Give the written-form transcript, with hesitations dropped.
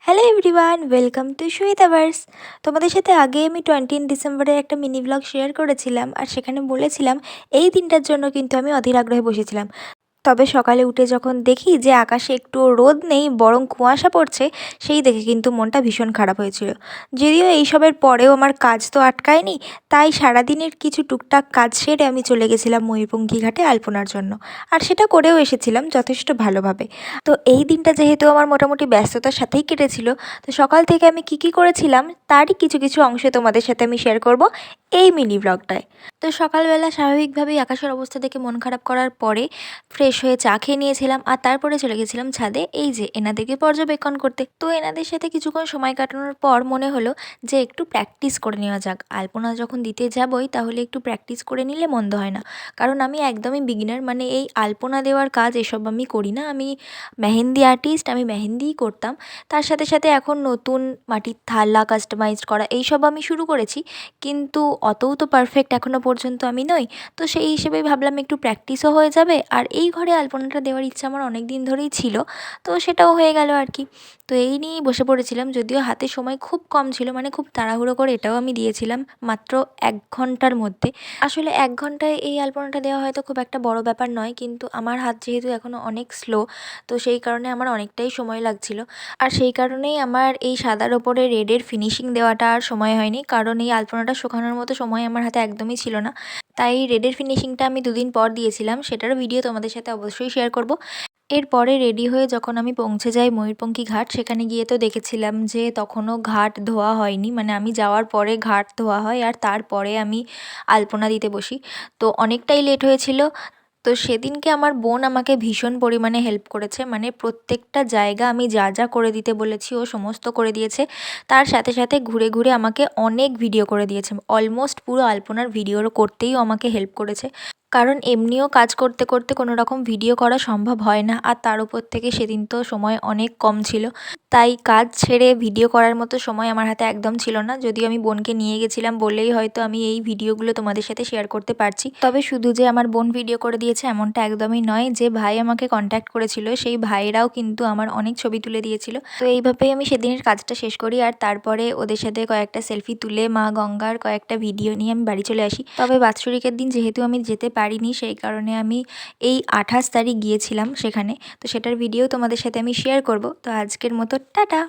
Hello everyone, welcome to সুইতাভার্স। তোমাদের সাথে আগে আমি 20 ডিসেম্বরে একটা মিনি ব্লগ শেয়ার করেছিলাম, আর সেখানে বলেছিলাম এই দিনটার জন্য কিন্তু আমি অধীর আগ্রহে বসেছিলাম। তবে সকালে উঠে যখন দেখি যে আকাশে একটুও রোদ নেই, বরং কুয়াশা পড়ছে, সেই দেখে কিন্তু মনটা ভীষণ খারাপ হয়েছিল। যদিও এইসবের পরেও আমার কাজ তো আটকায়নি, তাই সারাদিনের কিছু টুকটাক কাজ সেরে আমি চলে গেছিলাম ময়ূরপঙ্খী ঘাটে আলপনার জন্য। আর সেটা করেও এসেছিলাম যথেষ্ট ভালোভাবে। তো এই দিনটা যেহেতু আমার মোটামুটি ব্যস্ততার সাথেই কেটেছিল, তো সকাল থেকে আমি কি করেছিলাম তারই কিছু কিছু অংশ তোমাদের সাথে আমি শেয়ার করব এই মিনি ব্লগটায়। তো সকালবেলা স্বাভাবিকভাবেই আকাশের অবস্থা দেখে মন খারাপ করার পরে ফ্রেশ হয়ে চা খেয়ে নিয়েছিলাম, আর তারপরে চলে গেছিলাম ছাদে এই যে এনাদেরকে পর্যবেক্ষণ করতে। তো এনাদের সাথে কিছুক্ষণ সময় কাটানোর পর মনে হলো যে একটু প্র্যাকটিস করে নেওয়া যাক। আলপনা যখন দিতে যাবই তাহলে একটু প্র্যাকটিস করে নিলে মন্দ হয় না, কারণ আমি একদমই বিগিনার, মানে এই আলপনা দেওয়ার কাজ এসব আমি করি না। আমি মেহেন্দি আর্টিস্ট, আমি মেহেন্দিই করতাম। তার সাথে সাথে এখন নতুন মাটির থালা কাস্টমাইজড করা এইসব আমি শুরু করেছি, কিন্তু অতও তো পারফেক্ট এখনও পর্যন্ত আমি নই। তো সেই হিসেবেই ভাবলাম একটু প্র্যাকটিসও হয়ে যাবে, আর এই ঘরে আলপনাটা দেওয়ার ইচ্ছা আমার অনেক দিন ধরেই ছিল, তো সেটাও হয়ে গেল আর কি। তো এই নিয়েই বসে পড়েছিলাম, যদিও হাতে সময় খুব কম ছিল, মানে খুব তাড়াহুড়ো করে এটাও আমি দিয়েছিলাম মাত্র 1 ঘন্টার মধ্যে। আসলে 1 ঘন্টায় এই আলপনাটা দেওয়া হয়তো খুব একটা বড় ব্যাপার নয়, কিন্তু আমার হাত যেহেতু এখনও অনেক স্লো, তো সেই কারণে আমার অনেকটাই সময় লাগছিল। আর সেই কারণেই আমার এই সাদার ওপরে রেডের ফিনিশিং দেওয়াটা আর সময় হয়নি, কারণ এই আলপনাটা শুকানোর মতো সময় আমার হাতে একদমই ছিল না। তাই রেডের ফিনিশিংটা আমি 2 দিন পর দিয়েছিলাম, সেটারও ভিডিও তোমাদের সাথে অবশ্যই শেয়ার করব। এরপরে রেডি হয়ে যখন আমি পৌঁছে যাই ময়ূরপঙ্খী ঘাট, সেখানে গিয়ে তো দেখেছিলাম যে তখনও ঘাট ধোয়া হয়নি, মানে আমি যাওয়ার পরে ঘাট ধোয়া হয় আর তারপরে আমি আলপনা দিতে বসি। তো অনেকটাই লেট হয়েছিল। তো সেদিনকে আমার বোন আমাকে ভীষণ পরিমাণে হেল্প করেছে, মানে প্রত্যেকটা জায়গা আমি যা যা করে দিতে বলেছি ও সমস্ত করে দিয়েছে। তার সাথে সাথে ঘুরে ঘুরে আমাকে অনেক ভিডিও করে দিয়েছে, অলমোস্ট পুরো আলপনার ভিডিও করতেই আমাকে হেল্প করেছে। কারণ এমনিও কাজ করতে করতে কোনো রকম ভিডিও করা সম্ভব হয় না, আর তার উপর থেকে সেদিন তো সময় অনেক কম ছিল, তাই কাজ ছেড়ে ভিডিও করার মতো সময় আমার হাতে একদম ছিল না। যদিও আমি বোনকে নিয়ে গেছিলাম বলেই হয়তো আমি এই ভিডিওগুলো তোমাদের সাথে শেয়ার করতে পারছি। তবে শুধু যে আমার বোন ভিডিও করে দিয়েছে এমনটা একদমই নয়, যে ভাই আমাকে কন্ট্যাক্ট করেছিল সেই ভাইরাও কিন্তু আমার অনেক ছবি তুলে দিয়েছিল। তো এইভাবেই আমি সেদিনের কাজটা শেষ করি, আর তারপরে ওদের সাথে কয়েকটা সেলফি তুলে মা গঙ্গার কয়েকটা ভিডিও নিয়ে আমি বাড়ি চলে আসি। তবে বাৎসরিকের দিন যেহেতু আমি যেতে পারিনি, সেই কারণে আমি এই 28 তারিখ গিয়েছিলাম সেখানে, তো সেটার ভিডিও তোমাদের সাথে আমি শেয়ার করব। তো আজকের মতো টাটা।